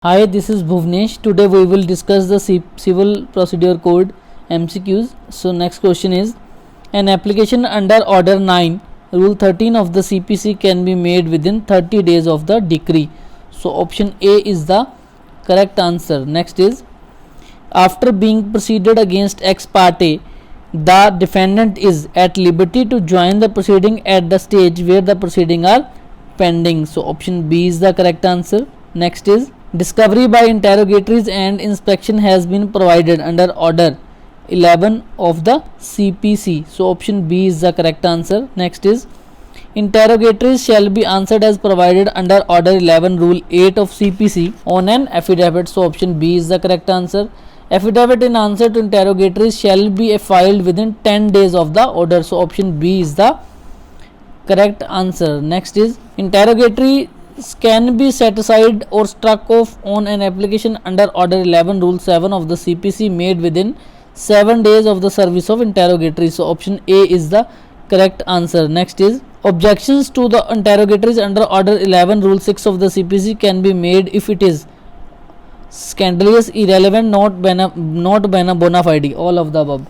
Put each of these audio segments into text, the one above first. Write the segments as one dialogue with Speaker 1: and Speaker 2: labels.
Speaker 1: Hi, this is Bhuvnesh. Today we will discuss the Civil Procedure Code MCQs. So next question is, an application under Order 9, Rule 13 of the CPC can be made within 30 days of the decree. So option A is the correct answer. Next is, after being proceeded against ex parte, the defendant is at liberty to join the proceeding at the stage where the proceedings are pending. So option B is the correct answer. Next is, discovery by interrogatories and inspection has been provided under Order 11 of the CPC. So option B is the correct answer. Next is, interrogatories shall be answered as provided under Order 11 Rule 8 of CPC on an affidavit. So option B is the correct answer. Affidavit in answer to interrogatories shall be filed within 10 days of the order. So option B is the correct answer. Next is, interrogatory can be set aside or struck off on an application under Order 11 Rule 7 of the CPC made within 7 days of the service of interrogatory. So option A is the correct answer. Next is, objections to the interrogatories under Order 11 Rule 6 of the CPC can be made if it is scandalous, irrelevant, not bona fide. All of the above.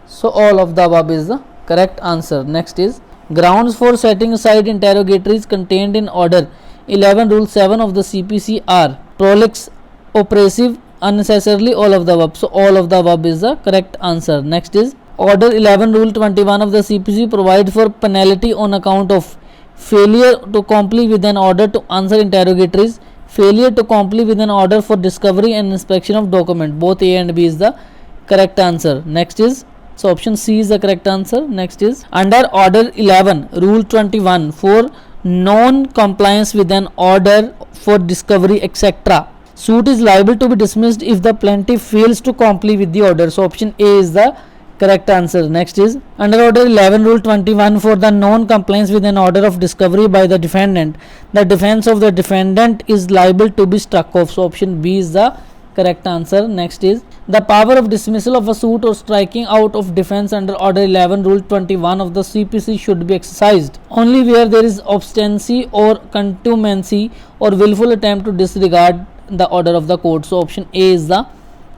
Speaker 1: So all of the above is the correct answer. Next is, grounds for setting aside interrogatories contained in Order 11 Rule 7 of the CPC are prolix, oppressive, unnecessarily, all of the above. So all of the above is the correct answer. Next is, Order 11 Rule 21 of the CPC provides for penalty on account of failure to comply with an order to answer interrogatories, failure to comply with an order for discovery and inspection of document. Both A and B is the correct answer. Next is, so option C is the correct answer. Next is, under Order 11 Rule 21 for non-compliance with an order for discovery, etc., suit is liable to be dismissed if the plaintiff fails to comply with the order. So option A is the correct answer. Next is, under Order 11 Rule 21 for the non-compliance with an order of discovery by the defendant, the defense of the defendant is liable to be struck off. So option B is the correct answer. Next is, the power of dismissal of a suit or striking out of defense under Order 11 Rule 21 of the CPC should be exercised only where there is obstinacy or contumacy or willful attempt to disregard the order of the court. So option A is the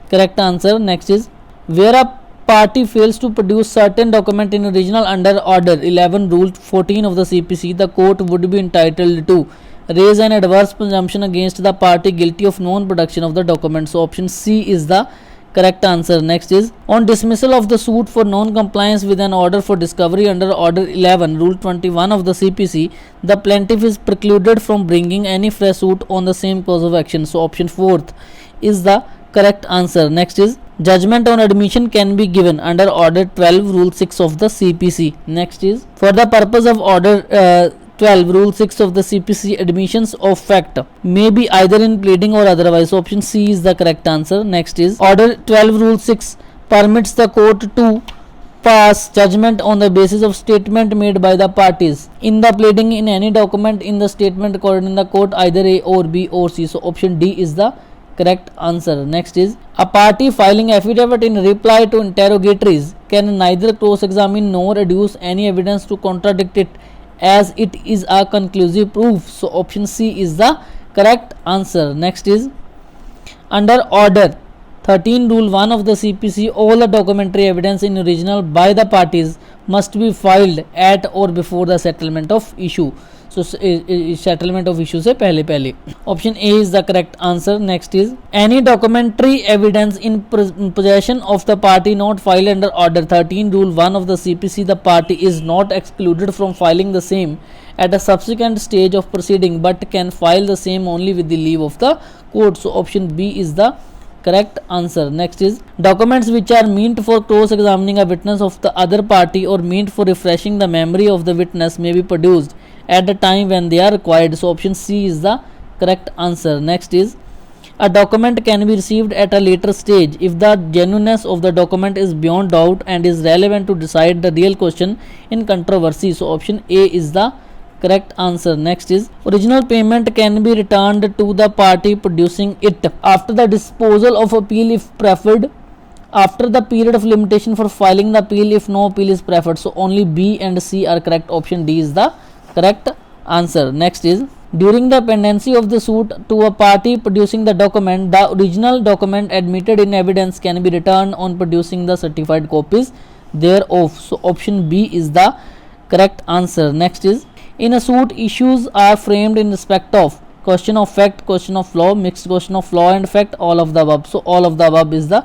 Speaker 1: correct answer. Next is, where a party fails to produce certain document in original under Order 11 Rule 14 of the CPC, the court would be entitled to raise an adverse presumption against the party guilty of non-production of the document. So option C is the correct answer. Next is, on dismissal of the suit for non-compliance with an order for discovery under Order 11 Rule 21 of the CPC, the plaintiff is precluded from bringing any fresh suit on the same cause of action. So option 4th is the correct answer. Next is, judgment on admission can be given under Order 12 Rule 6 of the CPC. Next is, for the purpose of Order 12 Rule 6 of the CPC, admissions of fact may be either in pleading or otherwise. So option C is the correct answer. Next is, Order 12 Rule 6 permits the court to pass judgment on the basis of statement made by the parties in the pleading in any document in the statement recorded in the court, either A or B or C. So option D is the correct answer. Next is, a party filing affidavit in reply to interrogatories can neither cross-examine nor adduce any evidence to contradict it, as it is a conclusive proof. So option C is the correct answer. Next is, under Order 13 Rule 1 of the CPC, all the documentary evidence in original by the parties must be filed at or before the settlement of issue. So settlement of issue से पहले option A is the correct answer. Next is, any documentary evidence in possession of the party not filed under Order 13 Rule 1 of the CPC, the party is not excluded from filing the same at a subsequent stage of proceeding, but can file the same only with the leave of the court. So option B is the correct answer. Next is, documents which are meant for cross-examining a witness of the other party or meant for refreshing the memory of the witness may be produced at the time when they are required. So option C is the correct answer. Next is, a document can be received at a later stage if the genuineness of the document is beyond doubt and is relevant to decide the real question in controversy. So option A is the correct answer. Next is, original payment can be returned to the party producing it after the disposal of appeal if preferred, after the period of limitation for filing the appeal if no appeal is preferred. So only B and C are correct. Option D is the correct answer. Next is, During the pendency of the suit to a party producing the document, the original document admitted in evidence can be returned on producing the certified copies thereof. So option B is the correct answer. Next is, in a suit, issues are framed in respect of question of fact, question of law, mixed question of law and fact, all of the above. So all of the above is the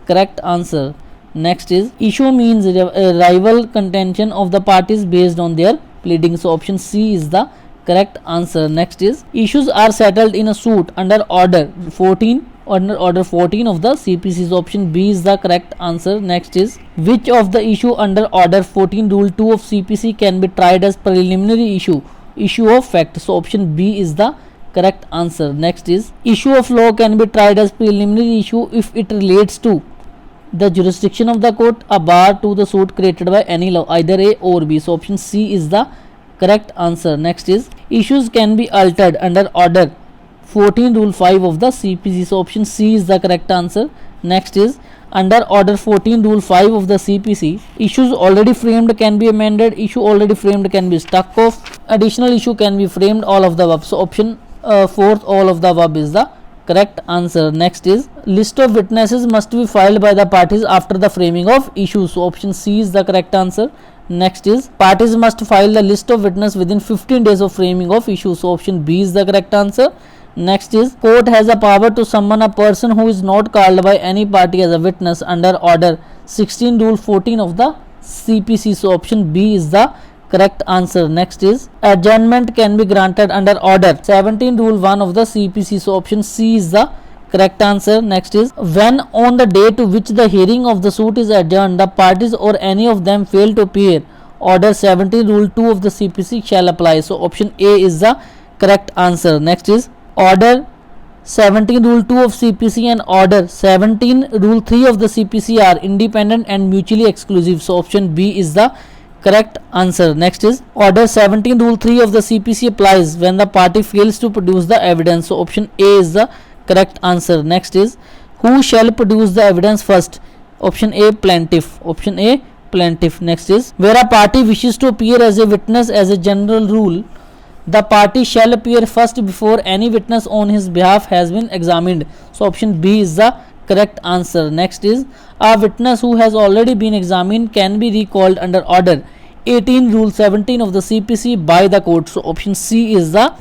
Speaker 1: correct answer. Next is, issue means a rival contention of the parties based on their pleading. So option C is the correct answer. Next is, issues are settled in a suit under order 14 of the CPC. So option B is the correct answer. Next is, which of the issue under order 14 rule 2 of CPC can be tried as preliminary issue of fact. So option B is the correct answer. Next is, issue of law can be tried as preliminary issue if it relates to the jurisdiction of the court, a bar to the suit created by any law, either A or B. So option C is the correct answer. Next is, issues can be altered under order 14 rule 5 of the CPC. So option C is the correct answer. Next is, under order 14 rule 5 of the CPC, issues already framed can be amended, issue already framed can be struck off, additional issue can be framed, all of the above. So option fourth, all of the above is the correct answer. Next is, list of witnesses must be filed by the parties after the framing of issues. So option C is the correct answer. Next is, parties must file the list of witness within 15 days of framing of issues. So option B is the correct answer. Next is, court has a power to summon a person who is not called by any party as a witness under order 16 rule 14 of the CPC. So option B is the correct answer. Next is, adjournment can be granted under order 17 rule 1 of the CPC. So option C is the correct answer. Next is, when on the day to which the hearing of the suit is adjourned, the parties or any of them fail to appear, order 17 rule 2 of the CPC shall apply. So option A is the correct answer. Next is, order 17 rule 2 of CPC and order 17 rule 3 of the CPC are independent and mutually exclusive. So option B is the correct answer. Next is, order 17 rule 3 of the CPC applies when the party fails to produce the evidence. So option A is the correct answer. Next is, who shall produce the evidence first? Option A, plaintiff. Option A, plaintiff. Next is, where a party wishes to appear as a witness, as a general rule, the party shall appear first before any witness on his behalf has been examined. So option B is the correct answer. Next is, a witness who has already been examined can be recalled under order 18 rule 17 of the CPC by the court. So option C is the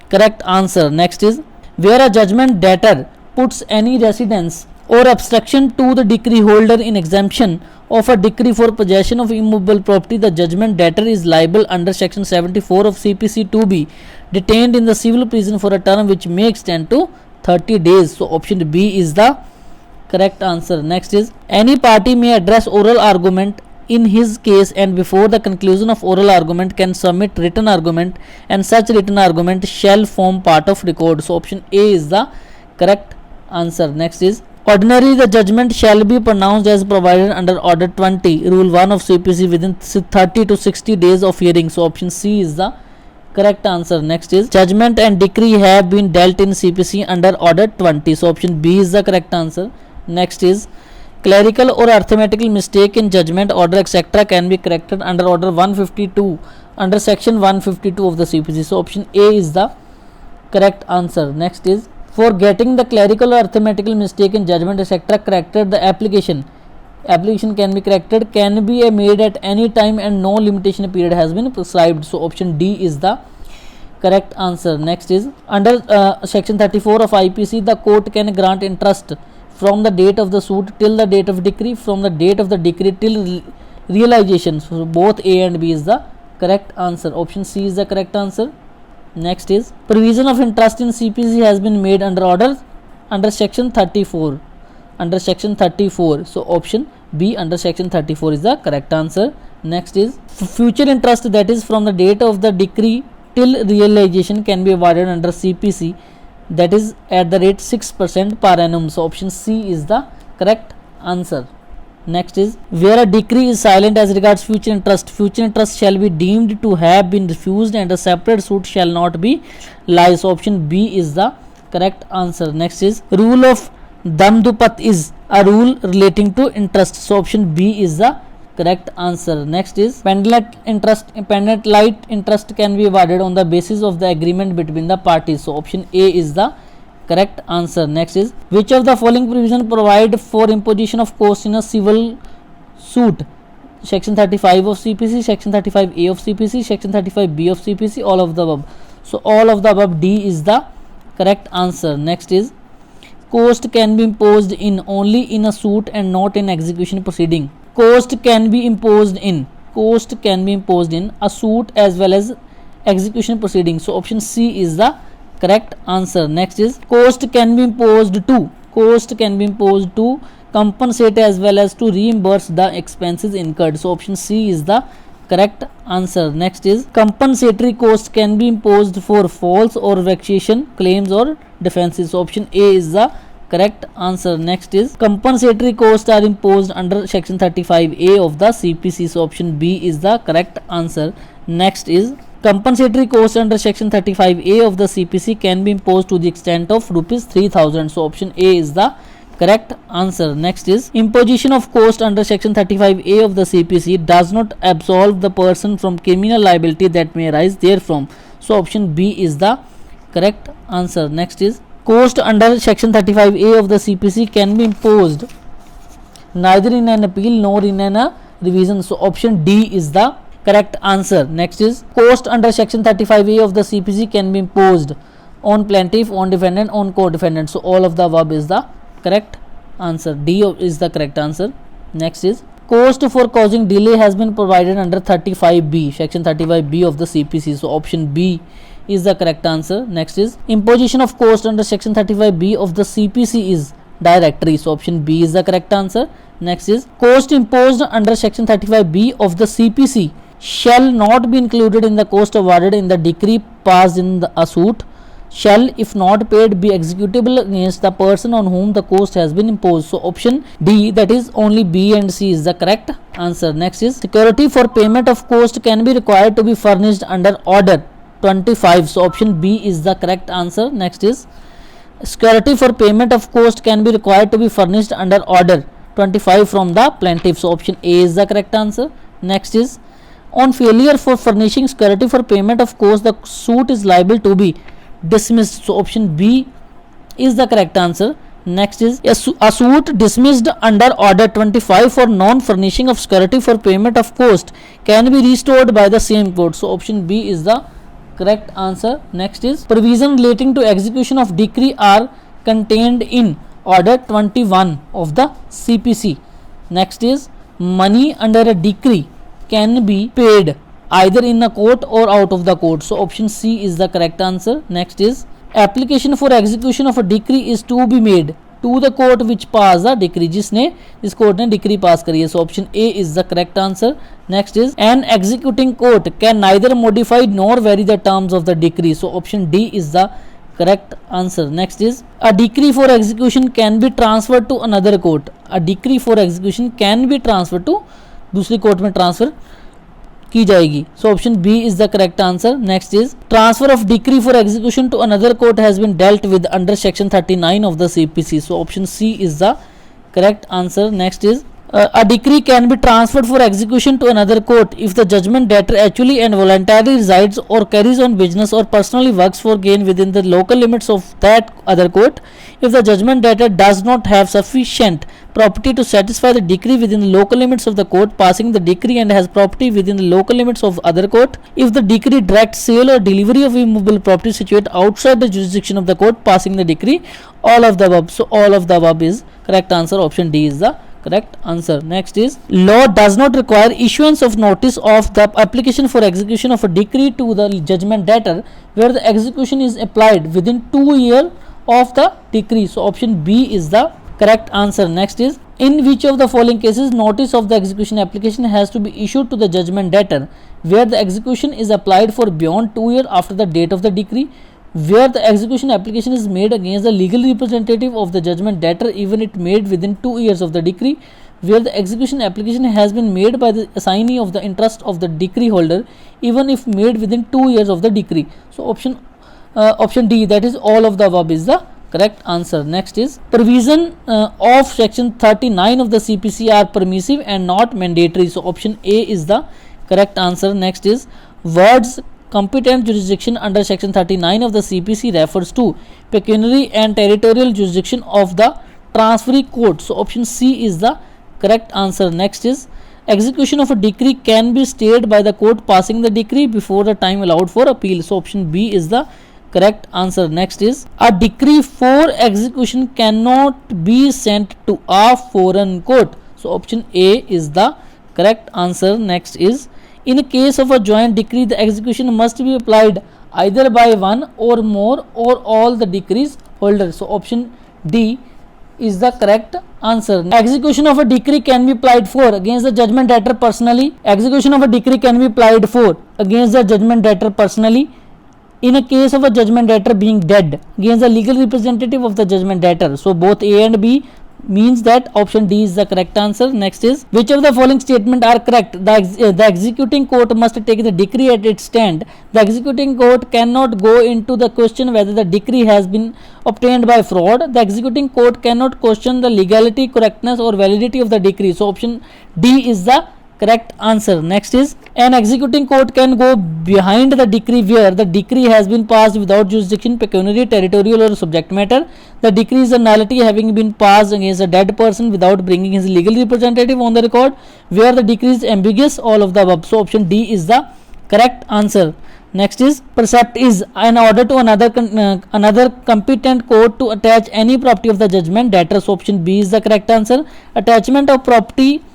Speaker 1: correct answer. Next is, where a judgment debtor puts any residence or obstruction to the decree holder in exemption of a decree for possession of immovable property, the judgment debtor is liable under section 74 of CPC to be detained in the civil prison for a term which may extend to 30 days. So option B is the correct answer. Next is, any party may address oral argument in his case and before the conclusion of oral argument can submit written argument, and such written argument shall form part of record. So option A is the correct answer. Next is, ordinarily the judgment shall be pronounced as provided under order 20 rule 1 of CPC within 30 to 60 days of hearing. So option C is the correct answer. Next is, judgment and decree have been dealt in CPC under order 20. So option B is the correct answer. Next is, clerical or arithmetical mistake in judgment, order etc. can be corrected under order 152 under section 152 of the CPC. So option A is the correct answer. Next is, for getting the clerical or arithmetical mistake in judgment etc. corrected, the application can be corrected, can be made at any time and no limitation period has been prescribed. So option D is the correct answer. Next is, under section 34 of IPC, the court can grant interest from the date of the suit till the date of decree, from the date of the decree till realization. So both A and B is the correct answer. Option C is the correct answer. Next is, provision of interest in CPC has been made under order under section 34. Under section 34. So option B under section 34 is the correct answer. Next is, future interest, that is from the date of the decree till realization, can be awarded under CPC, that is at the rate 6% per annum. So option C is the correct answer. Next is, where a decree is silent as regards future interest shall be deemed to have been refused and a separate suit shall not be lied. So option B is the correct answer. Next is, rule of Damdupat is a rule relating to interest. So option B is the correct answer. Next is pendant interest can be awarded on the basis of the agreement between the parties. So option A is the correct answer. Next is which of the following provision provide for imposition of cost in a civil suit? Section 35 of CPC, Section 35A of CPC, Section 35B of CPC, all of the above. So all of the above, D is the correct answer. Next is cost can be imposed in only in a suit and not in execution proceeding. Cost can be imposed in a suit as well as execution proceeding. So option C is the correct answer. Next is cost can be imposed to compensate as well as to reimburse the expenses incurred. So option C is the correct answer. Next is compensatory cost can be imposed for false or vexation claims or defenses. So option A is the correct answer. Next is compensatory costs are imposed under section 35A of the CPC. So option B is the correct answer. Next is compensatory costs under section 35A of the CPC can be imposed to the extent of rupees 3000. So option A is the correct answer. Next is imposition of cost under section 35A of the CPC does not absolve the person from criminal liability that may arise therefrom. So option B is the correct answer. Next is cost under section 35A of the CPC can be imposed neither in an appeal nor in a revision. So option D is the correct answer. Next is cost under section 35A of the CPC can be imposed on plaintiff, on defendant, on co-defendant. So all of the above is the correct answer. D is the correct answer. Next is cost for causing delay has been provided under 35B, section 35B of the CPC. So option B is the correct answer. Next is imposition of cost under section 35B of the CPC is directory. So option B is the correct answer. Next is cost imposed under section 35B of the CPC shall not be included in the cost awarded in the decree passed in a suit, shall if not paid be executable against the person on whom the cost has been imposed. So option D, that is only B and C is the correct answer. Next is security for payment of cost can be required to be furnished under order 25. So option B is the correct answer. Next is security for payment of cost can be required to be furnished under order 25 from the plaintiff. So option A is the correct answer. Next is on failure for furnishing security for payment of cost the suit is liable to be dismissed. So option B is the correct answer. Next is a suit dismissed under order 25 for non-furnishing of security for payment of cost can be restored by the same court. So option B is the correct answer. Next is provision relating to execution of decree are contained in order 21 of the CPC. Next is money under a decree can be paid either in a court or out of the court. So option C is the correct answer. Next is application for execution of a decree is to be made to the court which pass the decree, जिसने इस court ने decree pass करी है. So option A is the correct answer. Next is an executing court can neither modify nor vary the terms of the decree. So option D is the correct answer. Next is a decree for execution can be transferred to another court. A decree for execution can be transferred to दूसरी court में transfer की जाएगी. So option B is the correct answer. Next is transfer of decree for execution to another court has been dealt with under section 39 of the CPC. So option C is the correct answer. Next is a decree can be transferred for execution to another court if the judgment debtor actually and voluntarily resides or carries on business or personally works for gain within the local limits of that other court. If the judgment debtor does not have sufficient property to satisfy the decree within the local limits of the court passing the decree and has property within the local limits of other court. If the decree directs sale or delivery of immovable property situated outside the jurisdiction of the court passing the decree. All of the above. So all of the above is correct answer. Option D is the correct answer. Next is law does not require issuance of notice of the application for execution of a decree to the judgment debtor where the execution is applied within 2 years of the decree. So option B is the correct answer. Next is in which of the following cases notice of the execution application has to be issued to the judgment debtor where the execution is applied for beyond 2 years after the date of the decree, where the execution application is made against the legal representative of the judgment debtor even it made within 2 years of the decree, where the execution application has been made by the assignee of the interest of the decree holder even if made within 2 years of the decree. So option D, that is all of the above is the correct answer. Next is provision of section 39 of the CPC are permissive and not mandatory. So option A is the correct answer. Next is words competent jurisdiction under section 39 of the CPC refers to pecuniary and territorial jurisdiction of the transferee court. So option C is the correct answer. Next is execution of a decree can be stayed by the court passing the decree before the time allowed for appeal. So option B is the correct answer. Next is a decree for execution cannot be sent to a foreign court. So option A is the correct answer. Next is in a case of a joint decree, the execution must be applied either by one or more or all the decrees holders. So option D is the correct answer. Execution of a decree can be applied for against the judgment debtor personally. Execution of a decree can be applied for against the judgment debtor personally in a case of a judgment debtor being dead against the legal representative of the judgment debtor. So both A and B means that option D is the correct answer. Next is which of the following statement are correct? The executing court must take the decree at its stand. The executing court cannot go into the question whether the decree has been obtained by fraud. The executing court cannot question the legality, correctness or validity of the decree. So option D is the correct answer. Next is an executing court can go behind the decree where the decree has been passed without jurisdiction, pecuniary, territorial or subject matter. The decree is a nullity having been passed against a dead person without bringing his legal representative on the record, where the decree is ambiguous, all of the above. So option D is the correct answer. Next is precept is an order to another competent court to attach any property of the judgment debtor. So option B is the correct answer. Attachment of property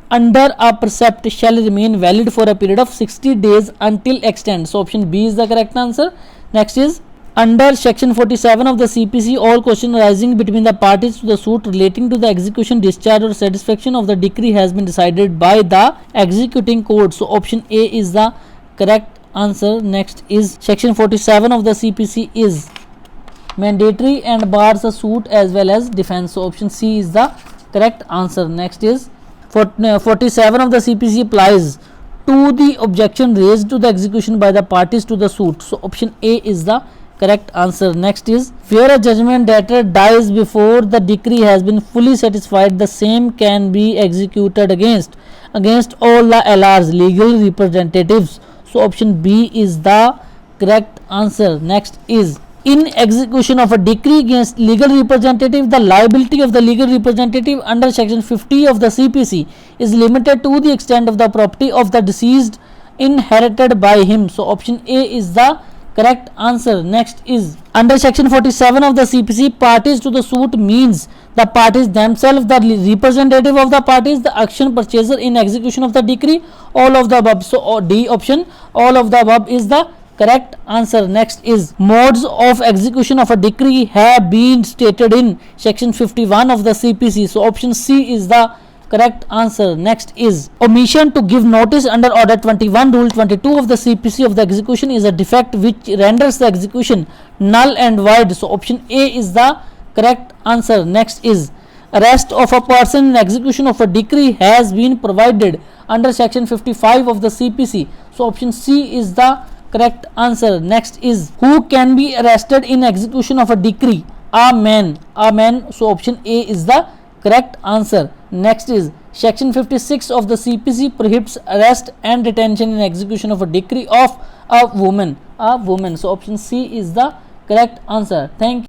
Speaker 1: under a precept shall remain valid for a period of 60 days until extent. So option B is the correct answer. Next is under section 47 of the CPC, all questions arising between the parties to the suit relating to the execution, discharge or satisfaction of the decree has been decided by the executing court. So option A is the correct answer. Next is section 47 of the CPC is mandatory and bars a suit as well as defense. So option C is the correct answer. Next is 47 of the CPC applies to the objection raised to the execution by the parties to the suit. So option A is the correct answer. Next is where a judgment debtor dies before the decree has been fully satisfied, the same can be executed against all the LR's legal representatives. So option B is the correct answer. Next is in execution of a decree against legal representative, the liability of the legal representative under section 50 of the CPC is limited to the extent of the property of the deceased inherited by him. So option A is the correct answer. Next is under section 47 of the CPC, parties to the suit means the parties themselves, the representative of the parties, the action purchaser in execution of the decree, all of the above. So D option, all of the above is the correct answer. Next is modes of execution of a decree have been stated in section 51 of the CPC. So option C is the correct answer. Next is omission to give notice under order 21 rule 22 of the CPC of the execution is a defect which renders the execution null and void. So option A is the correct answer. Next is arrest of a person in execution of a decree has been provided under section 55 of the CPC. So option C is the correct answer. Next is who can be arrested in execution of a decree? A man. So option A is the correct answer. Next is section 56 of the CPC prohibits arrest and detention in execution of a decree of a woman. So option C is the correct answer. Thank you.